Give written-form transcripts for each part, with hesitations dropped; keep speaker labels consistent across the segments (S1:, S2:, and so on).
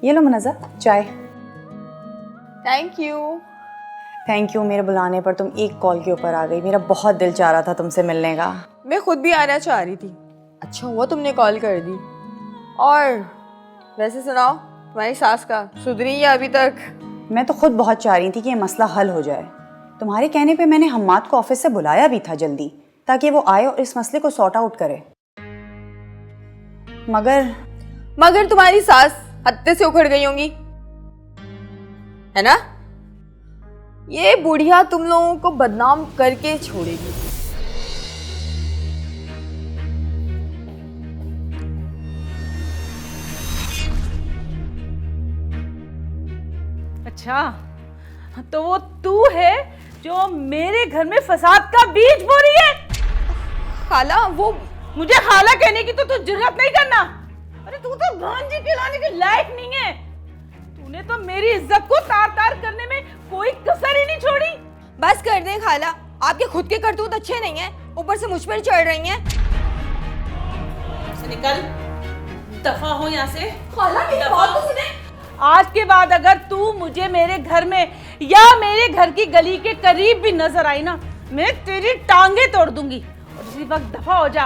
S1: ये लो मुनज़्ज़ा चाय।
S2: Thank you.
S1: Thank you, मेरे बुलाने पर तुम एक कॉल के ऊपर आ गई। मेरा बहुत दिल चाह रहा था तुमसे मिलने का।
S2: मैं खुद भी आना चाह रही थी, अच्छा हुआ तुमने कॉल कर दी। और वैसे सुनाओ, तुम्हारी सास का सुधरी है अभी तक?
S1: मैं तो खुद बहुत चाह रही थी कि ये मसला हल हो जाए। तुम्हारे कहने पे मैंने हम्माद को ऑफिस से बुलाया भी था जल्दी, ताकि वो आए और इस मसले को सॉर्ट आउट करे।
S2: मगर तुम्हारी सास हत्ते से उखड़ गई होंगी, है ना? ये बुढ़िया तुम लोगों को बदनाम करके छोड़ेगी।
S3: अच्छा, तो वो तू है जो मेरे घर में फसाद का बीज बो रही है?
S2: खाला, वो
S3: मुझे खाला कहने की तो तू जुर्रत नहीं करना। अरे तू तो भांजी कहलाने के लायक नहीं है। तूने तो मेरी इज्जत को तार तार करने में कोई कसर ही नहीं छोड़ी।
S2: बस कर दें खाला, आपके खुद के करतूत अच्छे नहीं हैं, ऊपर से मुझ पर चढ़ रही हैं।
S3: निकल, दफा हो यहाँ से।
S2: खाला मेरी बात तो सुने।
S3: आज के बाद अगर तू मुझे मेरे घर में या मेरे घर की गली के करीब भी नजर आई ना, मैं तेरी टांगे तोड़ दूंगी। और इसी वक्त दफा हो जा,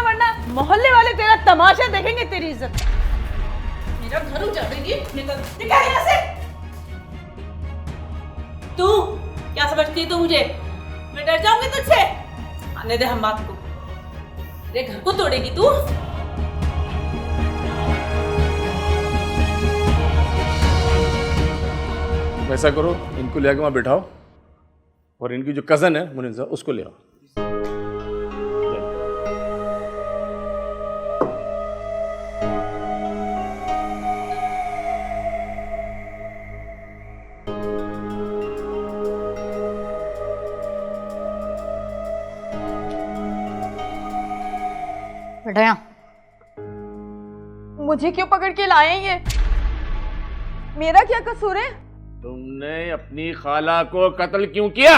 S3: वरना मोहल्ले वाले तेरा तमाशा देखेंगे तेरी इज्जत का। मेरा घर उजाड़ेगी। निकल यहाँ से। तू क्या समझती तू मुझे? मैं डर जाऊंगी तुझसे? आने दे हम बात को। मेरे घर को तोड़ेगी तू?
S4: ऐसा करो, इनको ले आके वहाँ बिठाओ और इनकी जो कज़न है मुनिज़्ज़ा, उसको ले आओ।
S1: बेटा यहाँ।
S2: मुझे क्यों पकड़ के लाए ये? मेरा क्या कसूर है?
S4: तुमने अपनी खाला को कत्ल क्यों किया?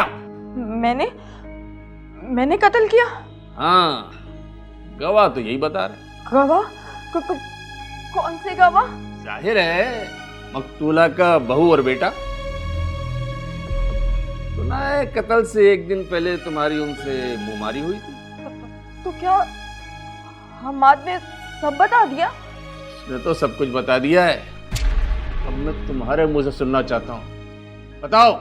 S2: मैंने कत्ल किया?
S4: हाँ, गवाह तो यही बता रहे।
S2: गवाह? कौन से गवाह?
S4: जाहिर है मकतूला का बहू और बेटा। सुना है कत्ल से एक दिन पहले तुम्हारी उनसे मुमारी हुई थी।
S2: तो क्या हम्माद ने सब बता दिया?
S4: उसने तो सब कुछ बता दिया है। अब मैं तुम्हारे मुंह से सुनना चाहता हूँ, बताओ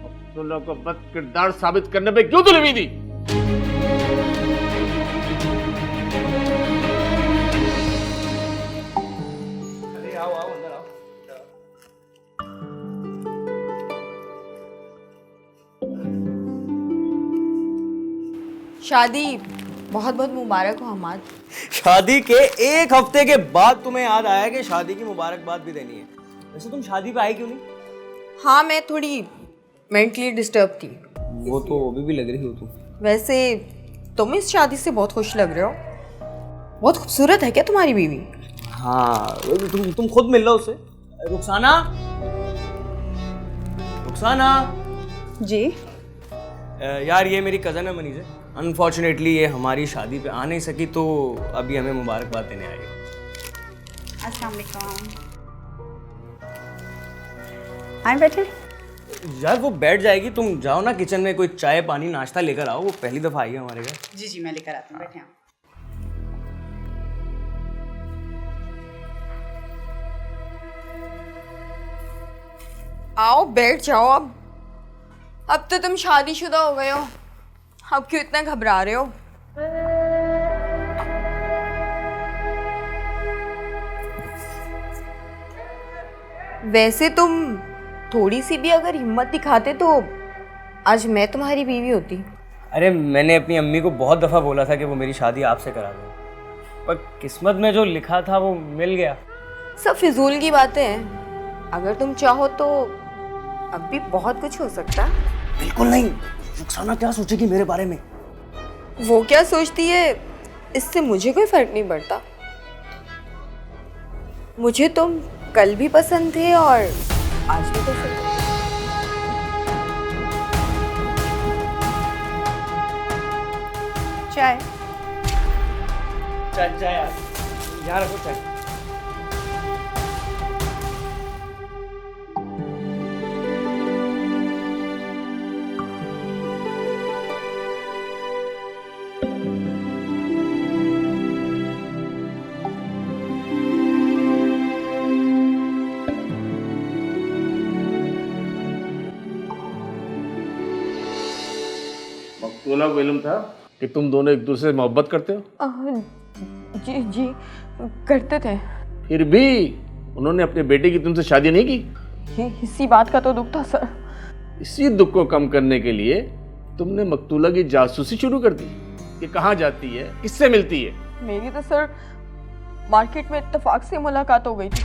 S4: मकतूला को बद किरदार साबित करने पे क्यों तुली हुई थी?
S2: शादी बहुत बहुत मुबारक हो हम्माद।
S5: शादी के एक हफ्ते के बाद तुम्हें याद आया कि शादी की मुबारकबाद भी देनी है। वैसे तुम शादी पे आई क्यों नहीं?
S2: हाँ, मैं थोड़ी मेंटली डिस्टर्ब थी।
S5: वो तो अभी भी लग रही हो तुम।
S2: वैसे तुम इस शादी से बहुत खुश लग रहे हो। बहुत खूबसूरत है क्या तुम्हारी बीवी?
S5: हाँ, तुम खुद मिल लो उससे। रुखसाना, रुखसाना
S1: जी
S5: यार, ये मेरी कज़न है मनीज़। अनफॉर्चुनेटली ये हमारी शादी पे आ नहीं सकी, तो अभी हमें मुबारकबाद देने आई है।
S1: अस्सलाम वालेकुम। आए बैठे।
S5: यार वो बैठ जाएगी, तुम जाओ ना किचन में, कोई चाय पानी नाश्ता लेकर आओ। वो पहली दफ़ा आई है हमारे घर।
S1: जी मैं लेकर आती हूँ, बैठे आप।
S2: आओ बैठ जाओ। अब तो तुम शादीशुदा हो गए हो, अब क्यों इतना घबरा रहे हो? वैसे तुम थोड़ी सी भी अगर हिम्मत दिखाते तो आज मैं तुम्हारी बीवी होती।
S5: अरे मैंने अपनी अम्मी को बहुत दफ़ा बोला था कि वो मेरी शादी आपसे करा दो, पर किस्मत में जो लिखा था वो मिल गया।
S2: सब फिजूल की बातें हैं। अगर तुम चाहो तो अब भी बहुत कुछ हो सकता है।
S5: बिल्कुल नहीं। रुखसाना क्या सोचेगी मेरे बारे में?
S2: वो क्या सोचती है इससे मुझे कोई फर्क नहीं पड़ता। मुझे तुम कल भी पसंद थे और आज भी पसंद हो।
S1: चाय।
S5: चाय चाय यार, यहाँ रखो चाय।
S4: मकतूला को इल्म था कि तुम दोनों एक दूसरे से मोहब्बत करते हो?
S2: जी जी करते थे।
S4: फिर भी उन्होंने अपने बेटे की तुमसे शादी नहीं की?
S2: ये इसी बात का तो दुख था सर।
S4: इसी दुख को कम करने के लिए तुमने मकतूला की जासूसी शुरू कर दी कि कहाँ जाती है, किससे मिलती है।
S2: मेरी तो सर मार्केट में इत्तेफाक से मुलाकात हो गई थी,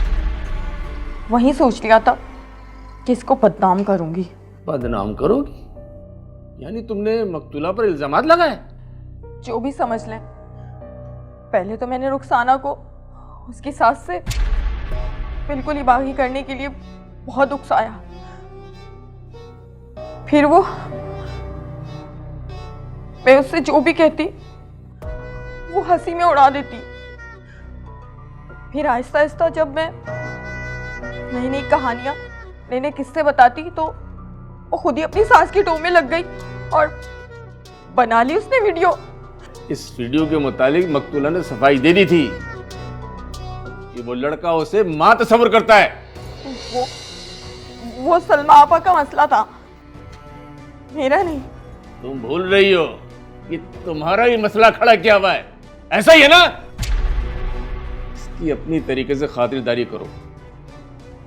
S2: वहीं सोच लिया था कि इसको बदनाम करूंगी।
S4: बदनाम करोगी? यानी तुमने मकतूला पर इल्जामात लगाए?
S2: जो भी समझ लें। पहले तो मैंने रुखसाना को उसकी सास से बिल्कुल ही बागी करने के लिए बहुत उकसाया। फिर मैं उससे जो भी कहती वो हंसी में उड़ा देती। फिर आहिस्ता आहिस्ता जब मैं नई नई कहानियां नए नए किस्से बताती तो वो खुद ही अपनी सास की टो में लग गई और बना ली उसने वीडियो।
S4: इस वीडियो के मुतालिक मकतूला ने सफाई दे दी थी कि वो लड़का उसे मां तस्वर करता है।
S2: वो सलमा आपा का मसला था, मेरा नहीं।
S4: तुम भूल रही हो कि तुम्हारा ही मसला खड़ा किया हुआ है, ऐसा ही है ना? इसकी अपनी तरीके से खातिरदारी करो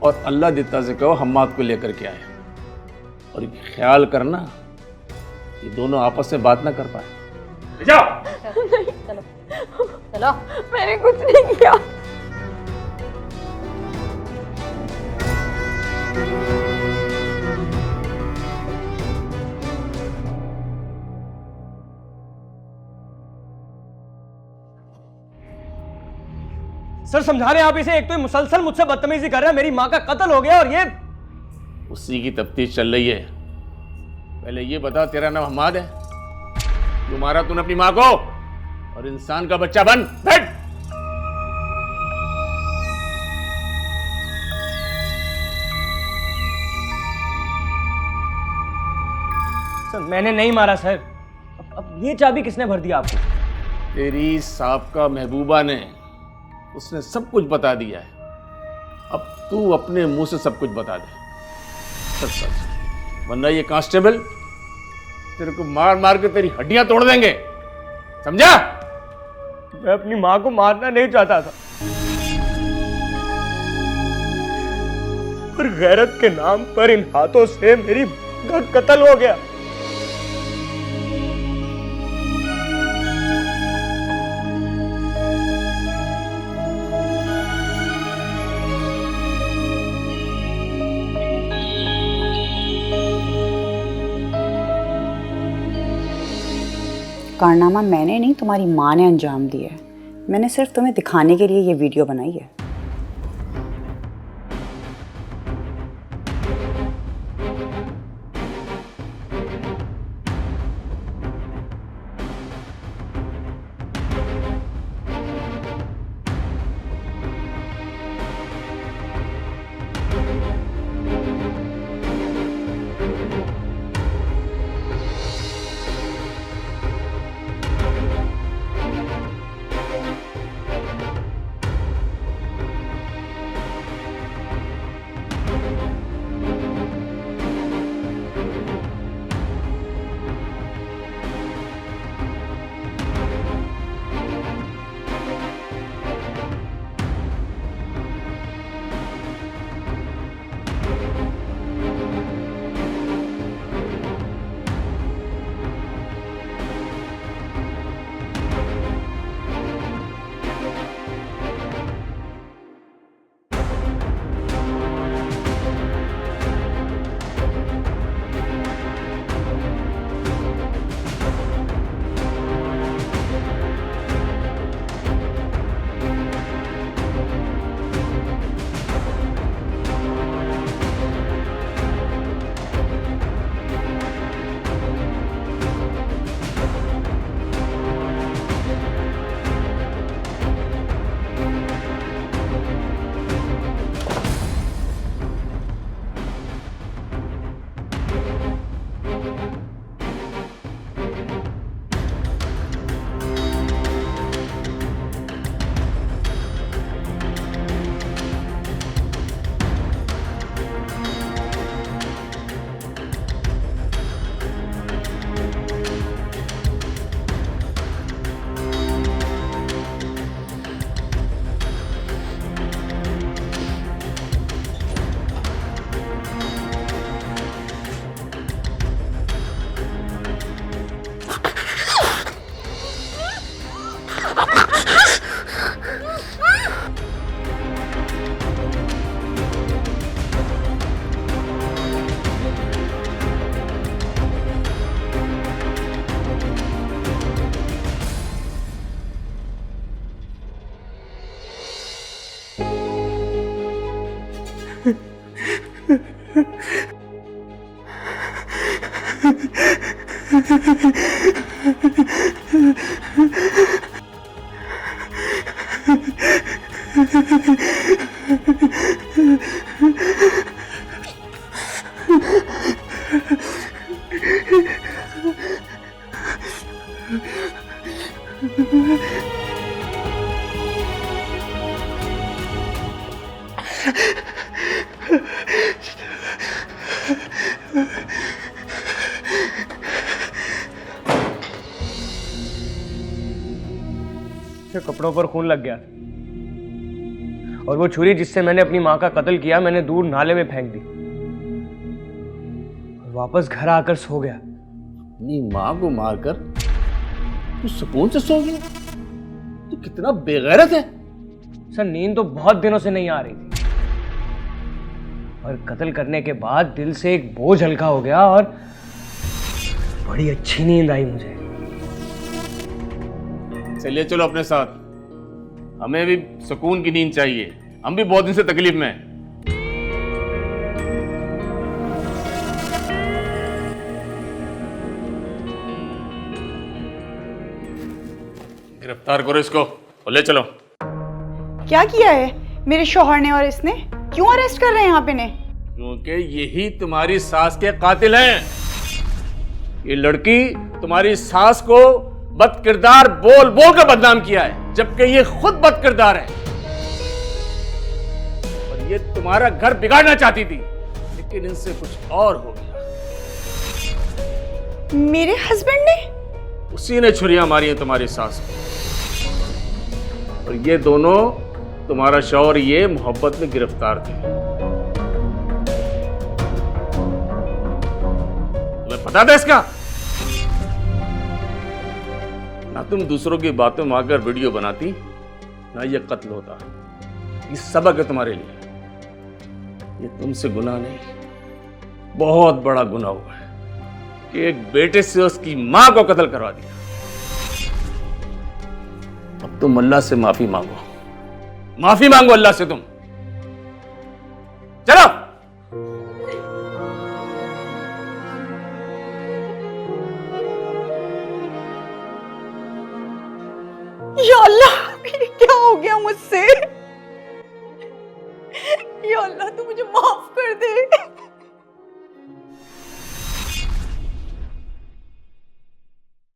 S4: और अल्लाह दित्ता से कहो हम्माद को लेकर के आए, और ये ख्याल करना ये दोनों आपस में बात ना कर पाए। जाओ।
S2: चलो मैंने कुछ नहीं किया।
S5: सर समझा रहे हैं आप इसे, एक तो ये मुसलसल मुझसे बदतमीजी कर रहा है, मेरी माँ का कत्ल हो गया और ये
S4: उसी की तफ्तीश चल रही है। पहले ये बता, तेरा नाम हम्माद है? क्यों मारा तूने अपनी माँ को? और इंसान का बच्चा बन बैठ।
S5: सर मैंने नहीं मारा सर। अब ये चाबी किसने भर दिया आपको?
S4: तेरी साबका महबूबा ने, उसने सब कुछ बता दिया है। अब तू अपने मुंह से सब कुछ बता दे, सच सच, वरना ये कांस्टेबल तेरे को मार मार के तेरी हड्डियां तोड़ देंगे, समझा?
S5: मैं अपनी माँ को मारना नहीं चाहता था, पर गैरत के नाम पर इन हाथों से मेरी माँ का कत्ल हो गया।
S1: कारनामा मैंने नहीं, तुम्हारी माँ ने अंजाम दिया है। मैंने सिर्फ तुम्हें दिखाने के लिए ये वीडियो बनाई है।
S5: इसके कपड़ों पर खून लग गया और वो छुरी जिससे मैंने अपनी माँ का कत्ल किया मैंने दूर नाले में फेंक दी। वापस घर आकर सो गया।
S4: अपनी माँ को मारकर तू सुकून से सो गया? तू कितना बेगैरत है।
S5: सर नींद तो बहुत दिनों से नहीं आ रही थी और कत्ल करने के बाद दिल से एक बोझ हल्का हो गया और बड़ी अच्छी नींद आई मुझे।
S4: चलिए चलो अपने साथ, हमें भी सुकून की नींद चाहिए, हम भी बहुत दिन से तकलीफ में हैं। गिरफ्तार करो इसको और ले चलो।
S1: क्या किया है मेरे शौहर ने और इसने? क्यों अरेस्ट कर रहे हैं यहाँ पे ने?
S4: क्योंकि यही तुम्हारी सास के कातिल हैं। ये लड़की तुम्हारी सास को बदकिरदार बोल बोल कर बदनाम किया है, जबकि ये खुद बदकिरदार है और ये तुम्हारा घर बिगाड़ना चाहती थी, लेकिन इनसे कुछ और हो गया।
S1: मेरे हस्बैंड ने?
S4: उसी ने छुरियां मारी हैं तुम्हारी सास को और ये दोनों, तुम्हारा शौहर ये मोहब्बत में गिरफ्तार थे। तुम्हें पता था इसका? ना तुम दूसरों की बातों में आकर वीडियो बनाती, ना ये कत्ल होता। ये सबक है तुम्हारे लिए। ये तुमसे गुनाह नहीं, बहुत बड़ा गुनाह हुआ है कि एक बेटे से उसकी मां को कत्ल करवा दिया। अब तुम अल्लाह से माफी मांगो, माफी मांगो अल्लाह से तुम। चलो।
S1: या अल्लाह, ये क्या हो गया मुझसे? या अल्लाह तू मुझे माफ